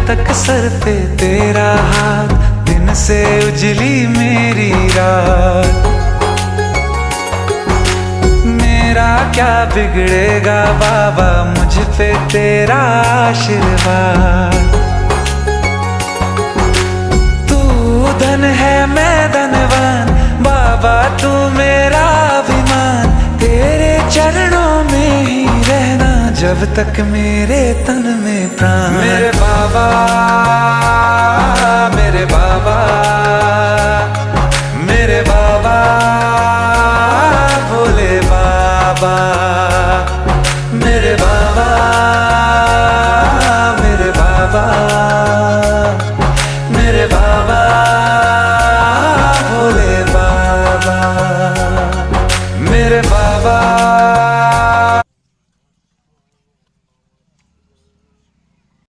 तक सर पे तेरा हाथ, दिन से उजली मेरी रात। मेरा क्या बिगड़ेगा बाबा, मुझ पे तेरा आशीर्वाद। तू धन है मैं धनवान, बाबा तू मेरा अभिमान। तेरे चरणों में ही रहना जब तक मेरे तन में प्राण। मेरे बाबा, मेरे बाबा।